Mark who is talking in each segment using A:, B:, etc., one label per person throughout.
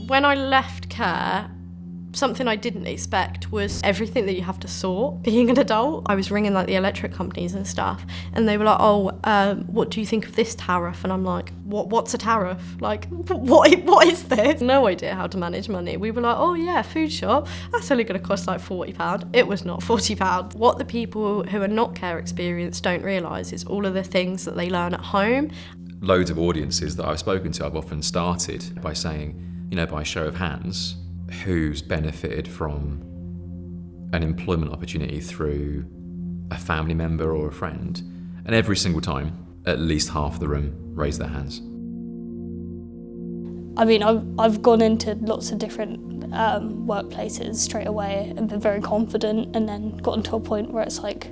A: When I left care, something I didn't expect was everything that you have to sort being an adult. I was ringing like the electric companies and stuff, and they were like, what do you think of this tariff? And I'm like, what's a tariff? Like, what is this? No idea how to manage money. We were like, oh yeah, food shop, that's only going to cost like £40. It was not £40. What the people who are not care experienced don't realise is all of the things that they learn at home.
B: Loads of audiences that I've spoken to, I've often started by saying, by show of hands, who's benefited from an employment opportunity through a family member or a friend? And every single time, at least half of the room raise their hands.
C: I mean, I've gone into lots of different workplaces straight away and been very confident, and then gotten to a point where it's like,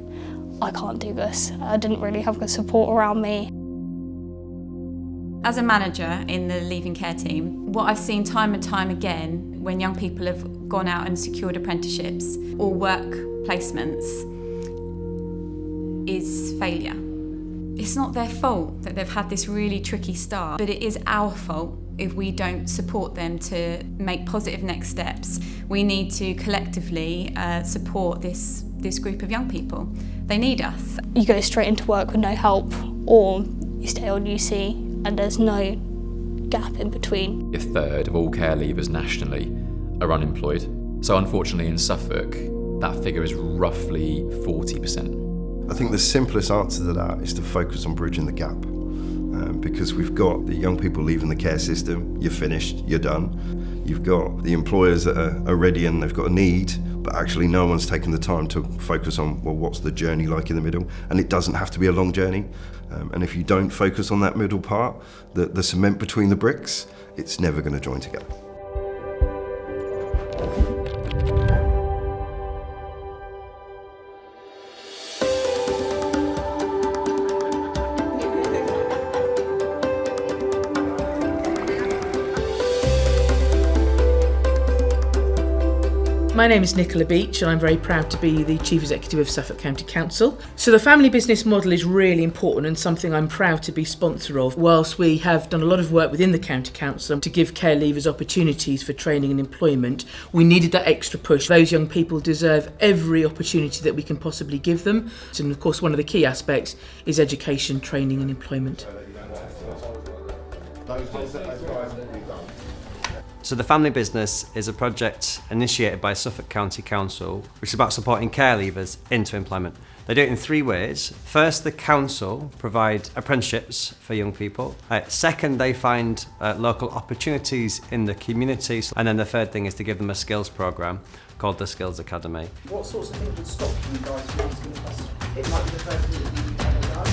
C: I can't do this. I didn't really have good support around me.
D: As a manager in the leaving care team, what I've seen time and time again when young people have gone out and secured apprenticeships or work placements is failure. It's not their fault that they've had this really tricky start, but it is our fault if we don't support them to make positive next steps. We need to collectively support this group of young people. They need us. You
C: go straight into work with no help, or you stay on UC and there's no gap in between.
B: A third of all care leavers nationally are unemployed. So unfortunately in Suffolk, that figure is roughly 40%.
E: I think the simplest answer to that is to focus on bridging the gap. Because we've got the young people leaving the care system, you're finished, you're done. You've got the employers that are ready and they've got a need, but actually no one's taken the time to focus on, well, what's the journey like in the middle? And it doesn't have to be a long journey. And if you don't focus on that middle part, the cement between the bricks, it's never going to join together.
F: My name is Nicola Beach and I'm very proud to be the Chief Executive of Suffolk County Council. So the family business model is really important and something I'm proud to be sponsor of. Whilst we have done a lot of work within the County Council to give care leavers opportunities for training and employment, we needed that extra push. Those young people deserve every opportunity that we can possibly give them. And of course one of the key aspects is education, training and employment.
G: So the family business is a project initiated by Suffolk County Council, which is about supporting care leavers into employment. They do it in 3 ways. First, the council provide apprenticeships for young people. Second, they find local opportunities in the community. And then the third thing is to give them a skills programme called the Skills Academy.
F: What sorts of things would stop you guys from asking the question? It might be the first thing that you've ever done.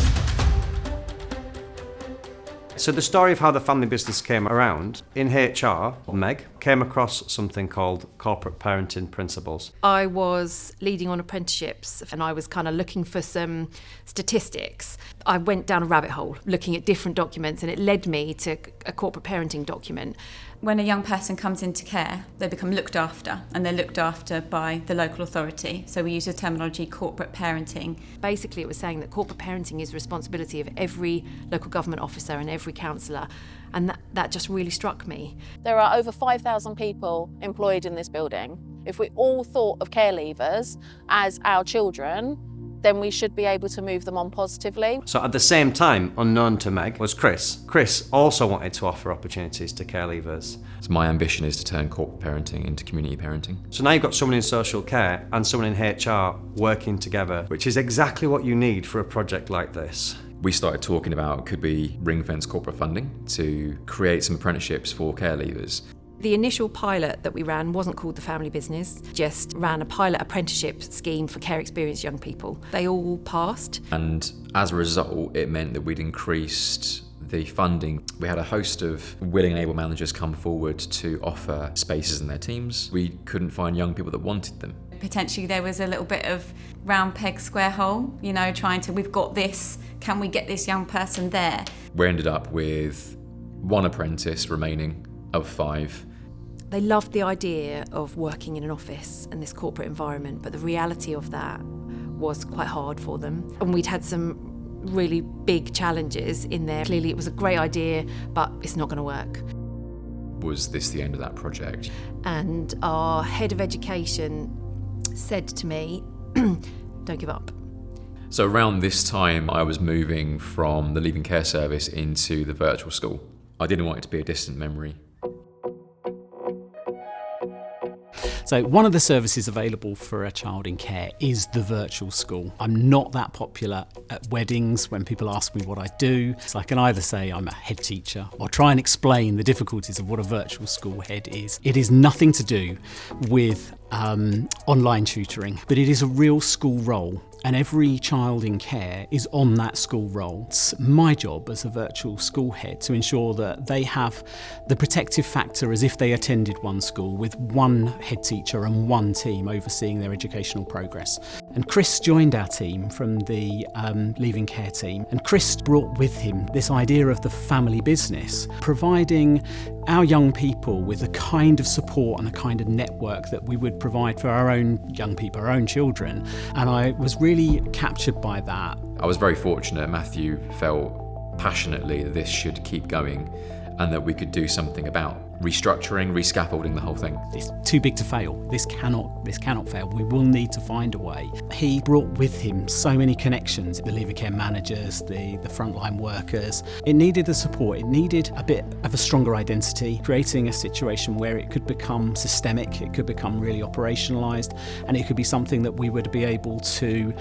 G: So the story of how the family business came around, in HR, Meg came across something called corporate parenting principles.
H: I was leading on apprenticeships and I was kind of looking for some statistics. I went down a rabbit hole looking at different documents and it led me to a corporate parenting document.
D: When a young person comes into care, they become looked after, and they're looked after by the local authority. So we use the terminology corporate parenting.
H: Basically, it was saying that corporate parenting is the responsibility of every local government officer and every councillor, and that just really struck me.
I: There are over 5,000 people employed in this building. If we all thought of care leavers as our children, then we should be able to move them on positively.
G: So at the same time, unknown to Meg, was Chris. Chris also wanted to offer opportunities to care leavers.
B: So my ambition is to turn corporate parenting into community parenting.
G: So now you've got someone in social care and someone in HR working together, which is exactly what you need for a project like this.
B: We started talking about could we ring-fence corporate funding to create some apprenticeships for care leavers.
H: The initial pilot that we ran wasn't called the family business, just ran a pilot apprenticeship scheme for care experienced young people. They all passed.
B: And as a result, it meant that we'd increased the funding. We had a host of willing and able managers come forward to offer spaces in their teams. We couldn't find young people that wanted them.
D: Potentially there was a little bit of round peg, square hole, trying to, we've got this, can we get this young person there?
B: We ended up with 1 apprentice remaining of 5.
H: They loved the idea of working in an office and this corporate environment, but the reality of that was quite hard for them. And we'd had some really big challenges in there. Clearly it was a great idea, but it's not going to work.
B: was this the end of that project?
H: And our head of education said to me, don't give up.
B: So around this time, I was moving from the Leaving Care Service into the virtual school. I didn't want it to be a distant memory.
J: So one of the services available for a child in care is the virtual school. I'm not that popular at weddings when people ask me what I do. So I can either say I'm a head teacher or try and explain the difficulties of what a virtual school head is. It is nothing to do with online tutoring, but it is a real school role. And every child in care is on that school role. It's my job as a virtual school head to ensure that they have the protective factor as if they attended one school with one head teacher and one team overseeing their educational progress. And Chris joined our team from the Leaving Care team, and Chris brought with him this idea of the family business, providing our young people with the kind of support and the kind of network that we would provide for our own young people, our own children. And I was really captured by that.
B: I was very fortunate. Matthew felt passionately that this should keep going and that we could do something about restructuring, rescaffolding the whole thing.
J: It's too big to fail. This cannot fail. We will need to find a way. He brought with him so many connections, the Leaving Care managers, the frontline workers. It needed the support. It needed a bit of a stronger identity, creating a situation where it could become systemic, it could become really operationalised, and it could be something that we would be able to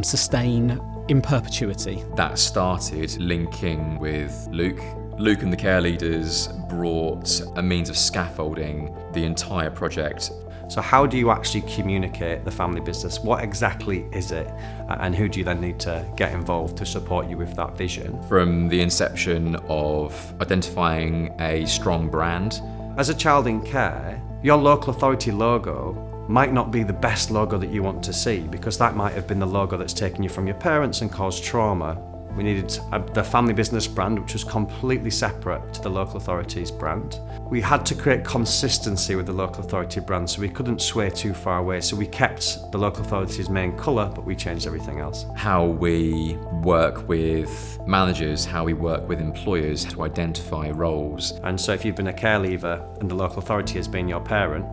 J: sustain in perpetuity.
B: That started linking with Luke. Luke and the care leaders brought a means of scaffolding the entire project.
G: So how do you actually communicate the family business? What exactly is it? And who do you then need to get involved to support you with that vision?
B: From the inception of identifying a strong brand.
G: As a child in care, your local authority logo might not be the best logo that you want to see, because that might have been the logo that's taken you from your parents and caused trauma. We needed the family business brand, which was completely separate to the local authority's brand. We had to create consistency with the local authority brand, so we couldn't sway too far away. So we kept the local authority's main colour, but we changed everything else.
B: How we work with managers, how we work with employers to identify roles.
G: And so if you've been a care leaver and the local authority has been your parent,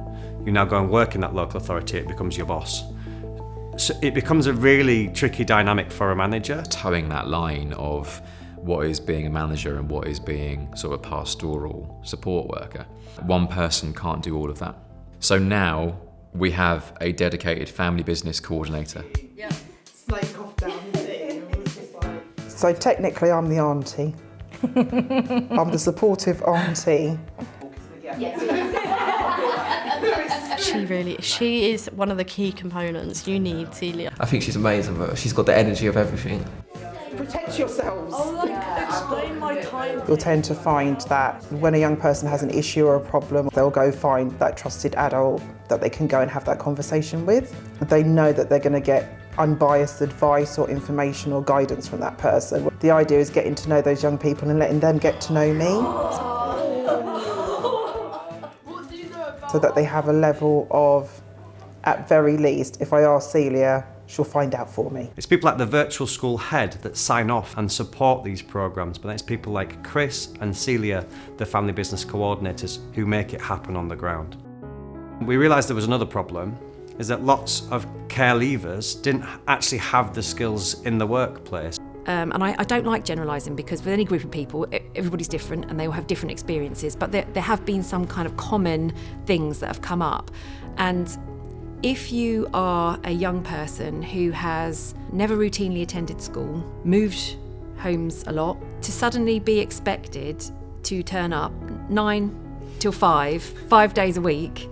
G: you now go and work in that local authority, it becomes your boss. So it becomes a really tricky dynamic for a manager.
B: Towing that line of what is being a manager and what is being sort of a pastoral support worker. One person can't do all of that. So now we have a dedicated family business coordinator.
K: Yeah. Snake off down the So technically I'm the auntie. I'm the supportive auntie.
A: She is one of the key components. You need Celia.
L: I think she's amazing, but she's got the energy of everything.
K: Protect yourselves. Explain my time. You'll tend to find that when a young person has an issue or a problem, they'll go find that trusted adult that they can go and have that conversation with. They know that they're going to get unbiased advice or information or guidance from that person. The idea is getting to know those young people and letting them get to know me. So that they have a level of, at very least, if I ask Celia, she'll find out for me.
G: It's people like the virtual school head that sign off and support these programmes, but then it's people like Chris and Celia, the family business coordinators, who make it happen on the ground. We realised there was another problem, is that lots of care leavers didn't actually have the skills in the workplace.
H: And I don't like generalising, because with any group of people, everybody's different and they all have different experiences, but there have been some kind of common things that have come up. And if you are a young person who has never routinely attended school, moved homes a lot, to suddenly be expected to turn up 9 till 5 days a week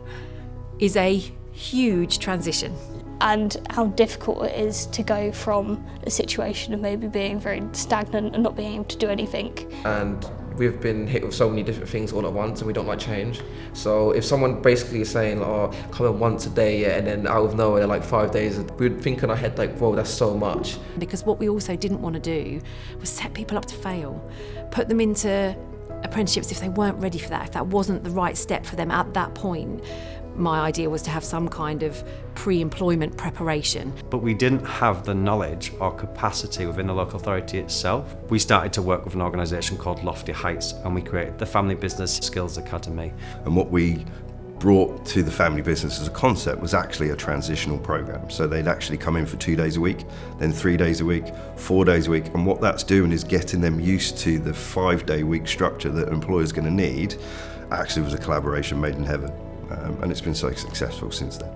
H: is a huge transition.
C: And how difficult it is to go from a situation of maybe being very stagnant and not being able to do anything.
L: And we've been hit with so many different things all at once, and we don't like change. So if someone basically is saying, oh, come in once a day, yeah, and then out of nowhere, they're like 5 days, we'd think in our head like, whoa, that's so much.
H: Because what we also didn't want to do was set people up to fail, put them into apprenticeships if they weren't ready for that, if that wasn't the right step for them at that point. my idea was to have some kind of pre-employment preparation.
G: But we didn't have the knowledge or capacity within the local authority itself. We started to work with an organisation called Lofty Heights, and we created the Family Business Skills Academy.
E: And what we brought to the family business as a concept was actually a transitional program. So they'd actually come in for 2 days a week, then 3 days a week, 4 days a week. And what that's doing is getting them used to the 5-day week structure that an employer's going to need. Actually was a collaboration made in heaven. And it's been so successful since then.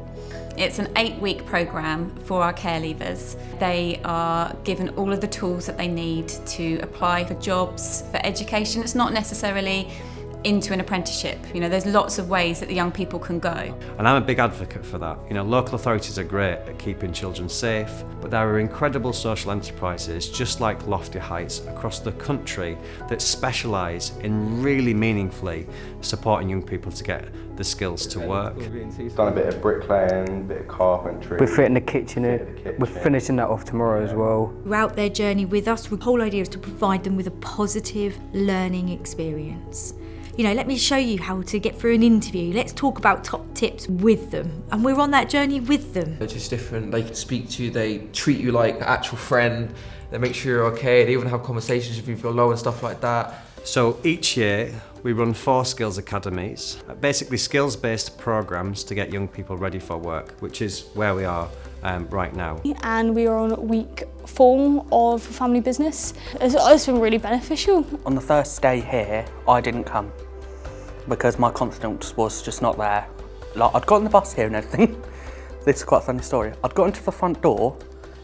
D: It's an 8-week programme for our care leavers. They are given all of the tools that they need to apply for jobs, for education. It's not necessarily into an apprenticeship. You know, there's lots of ways that the young people can go.
G: And I'm a big advocate for that. You know, local authorities are great at keeping children safe, but there are incredible social enterprises, just like Lofty Heights, across the country that specialise in really meaningfully supporting young people to get the skills to work.
M: He's done a bit of bricklaying, a bit of carpentry.
N: We're fitting the kitchen. We're finishing that off tomorrow as well.
O: Throughout their journey with us, the whole idea is to provide them with a positive learning experience. You know, let me show you how to get through an interview. Let's talk about top tips with them. And we're on that journey with them.
L: They're just different. They can speak to you, they treat you like an actual friend. They make sure you're okay. They even have conversations if you feel low and stuff like that.
G: So each year we run 4 skills academies, basically skills-based programmes to get young people ready for work, which is where we are right now.
C: And we are on week 4 of family business. It's been really beneficial.
N: On the first day here, I didn't come because my confidence was just not there. Like, I'd got on the bus here and everything. This is quite a funny story. I'd got into the front door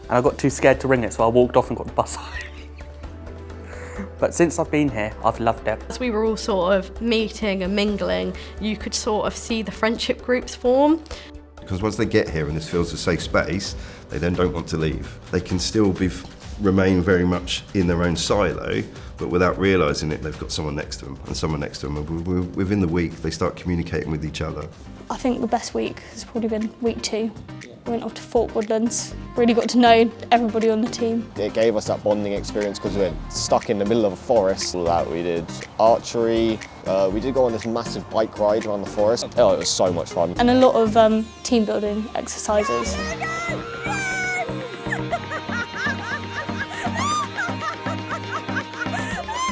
N: and I got too scared to ring it, so I walked off and got the bus home. But since I've been here, I've loved it.
A: As we were all sort of meeting and mingling, you could sort of see the friendship groups form.
E: Because once they get here and this feels a safe space, they then don't want to leave. They can still remain very much in their own silo, but without realising it, they've got someone next to them and someone next to them. And within the week, they start communicating with each other.
C: I think the best week has probably been week 2. We went off to Fort Woodlands, really got to know everybody on the team.
P: It gave us that bonding experience because we were stuck in the middle of a forest. We did archery, we did go on this massive bike ride around the forest. Oh, it was so much fun.
C: And a lot of team building exercises.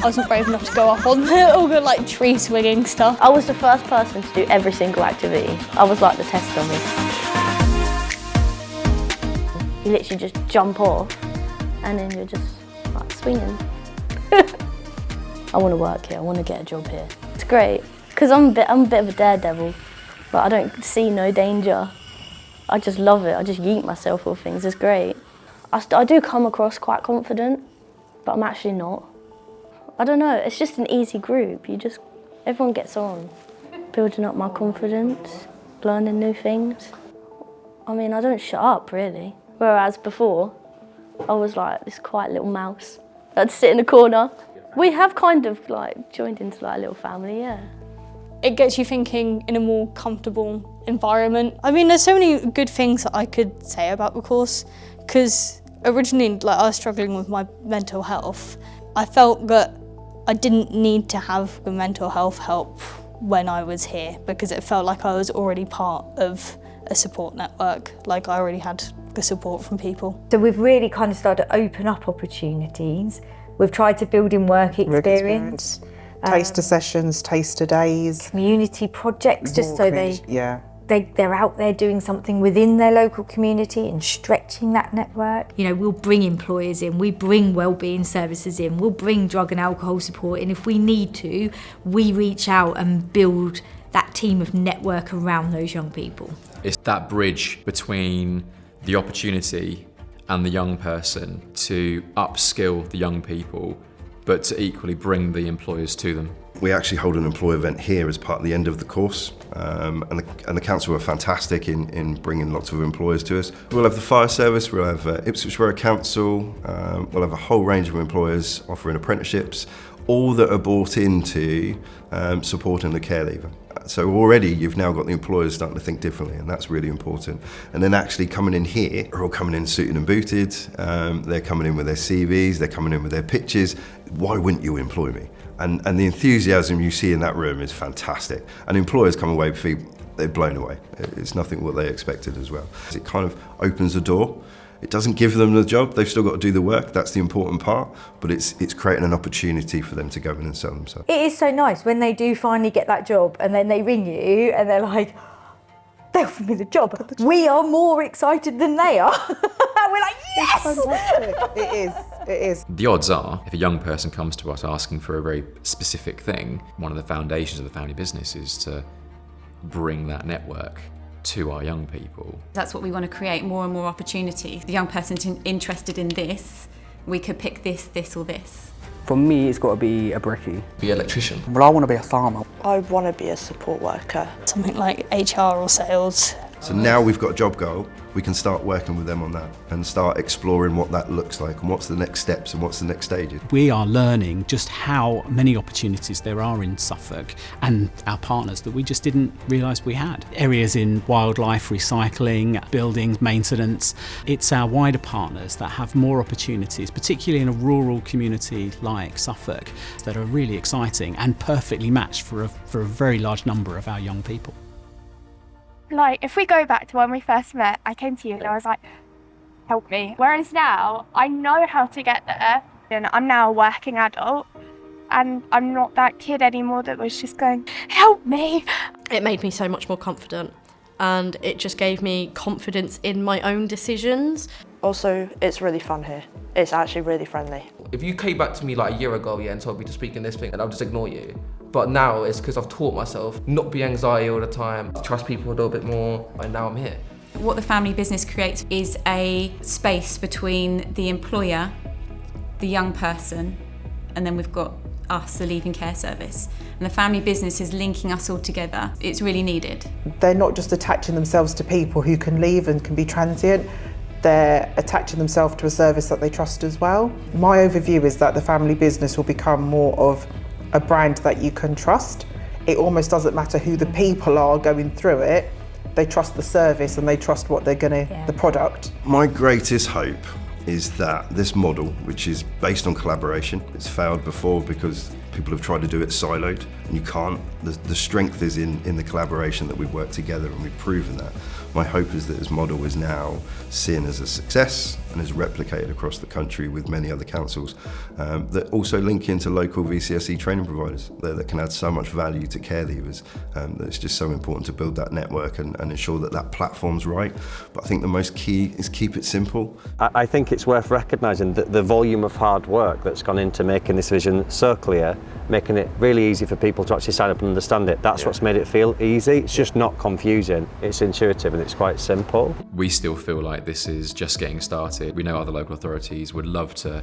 C: I wasn't brave enough to go up on all the like tree swinging stuff.
Q: I was the first person to do every single activity. I was like the test dummy. You literally just jump off and then you're just like swinging. I want to work here, I want to get a job here. It's great, because I'm a bit of a daredevil, but I don't see no danger. I just love it, I just yeet myself with things, it's great. I do come across quite confident, but I'm actually not. I don't know, it's just an easy group, everyone gets on. Building up my confidence, learning new things. I mean, I don't shut up really. Whereas before, I was like this quiet little mouse. I'd sit in a corner. We have kind of like joined into like a little family, yeah.
C: It gets you thinking in a more comfortable environment. I mean, there's so many good things that I could say about the course, because originally like, I was struggling with my mental health. I felt that I didn't need to have the mental health help when I was here, because it felt like I was already part of a support network, like I already had the support from people.
O: So we've really kind of started to open up opportunities. We've tried to build in work experience.
K: Taster sessions, taster days.
O: Community projects, just so they're out there doing something within their local community and stretching that network. You know, we'll bring employers in, we bring wellbeing services in, we'll bring drug and alcohol support in. If we need to, we reach out and build that team of network around those young people.
B: It's that bridge between the opportunity and the young person to upskill the young people, but to equally bring the employers to them.
E: We actually hold an employee event here as part of the end of the course, and the council are fantastic in bringing lots of employers to us. We'll have the fire service, we'll have Ipswich Borough Council, we'll have a whole range of employers offering apprenticeships, all that are bought into supporting the care leaver. So already you've now got the employers starting to think differently, and that's really important. And then actually coming in here, are all coming in suited and booted, they're coming in with their CVs, they're coming in with their pictures. Why wouldn't you employ me? And the enthusiasm you see in that room is fantastic. And employers come away they're blown away. It's nothing what they expected as well. It kind of opens the door. It doesn't give them the job, they've still got to do the work, that's the important part, but it's creating an opportunity for them to go in and sell themselves.
O: It is so nice when they do finally get that job and then they ring you and they're like, they offered me the job. We are more excited than they are. We're like, yes!
K: It's fantastic. It is.
B: The odds are, if a young person comes to us asking for a very specific thing, one of the foundations of the family business is to bring that network to our young people.
D: That's what we want to create, more and more opportunities. The young person interested in this, we could pick this, this or this.
N: For me, it's got to be a brickie.
L: Be an electrician.
N: Well, I want to be a farmer.
C: I want to be a support worker. Something like HR or sales.
E: So now we've got a job goal, we can start working with them on that and start exploring what that looks like and what's the next steps and what's the next stages.
J: We are learning just how many opportunities there are in Suffolk and our partners that we just didn't realise we had. Areas in wildlife, recycling, buildings, maintenance. It's our wider partners that have more opportunities, particularly in a rural community like Suffolk, that are really exciting and perfectly matched for a very large number of our young people.
R: Like, if we go back to when we first met, I came to you and I was like, help me. Whereas now, I know how to get there. And I'm now a working adult. And I'm not that kid anymore that was just going, help me.
A: It made me so much more confident. And it just gave me confidence in my own decisions.
S: Also, it's really fun here. It's actually really friendly.
L: If you came back to me like a year ago, and told me to speak in this thing, and I'll just ignore you. But now it's because I've taught myself not be anxiety all the time, trust people a little bit more, and now I'm here.
D: What the family business creates is a space between the employer, the young person, and then we've got us, the leaving care service. And the family business is linking us all together. It's really needed.
K: They're not just attaching themselves to people who can leave and can be transient, they're attaching themselves to a service that they trust as well. My overview is that the family business will become more of a brand that you can trust. It almost doesn't matter who the people are going through it, they trust the service and they trust what they're the product.
E: My greatest hope is that this model, which is based on collaboration, it's failed before because people have tried to do it siloed and you can't. The strength is in the collaboration that we've worked together and we've proven that. My hope is that this model is now seen as a success and is replicated across the country with many other councils that also link into local VCSE training providers that can add so much value to care leavers. That it's just so important to build that network and ensure that that platform's right. But I think the most key is keep it simple.
G: I think it's worth recognising that the volume of hard work that's gone into making this vision so clear, making it really easy for people to actually sign up and understand it. That's what's made it feel easy. It's just not confusing. It's intuitive and it's quite simple.
B: We still feel like this is just getting started. We know other local authorities would love to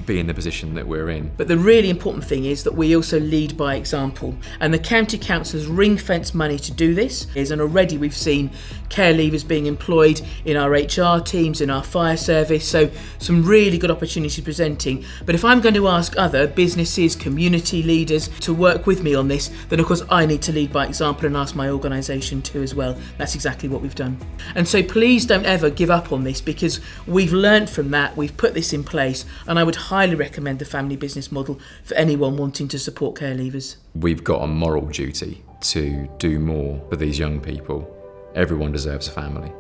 B: be in the position that we're in.
F: But the really important thing is that we also lead by example, and the County Council has ring-fenced money to do this, and already we've seen care leavers being employed in our HR teams, in our fire service, so some really good opportunities presenting. But if I'm going to ask other businesses, community leaders to work with me on this, then of course I need to lead by example and ask my organisation to as well. That's exactly what we've done. And so please don't ever give up on this, because we've learned from that, we've put this in place, and I would highly recommend the family business model for anyone wanting to support care leavers.
B: We've got a moral duty to do more for these young people. Everyone deserves a family.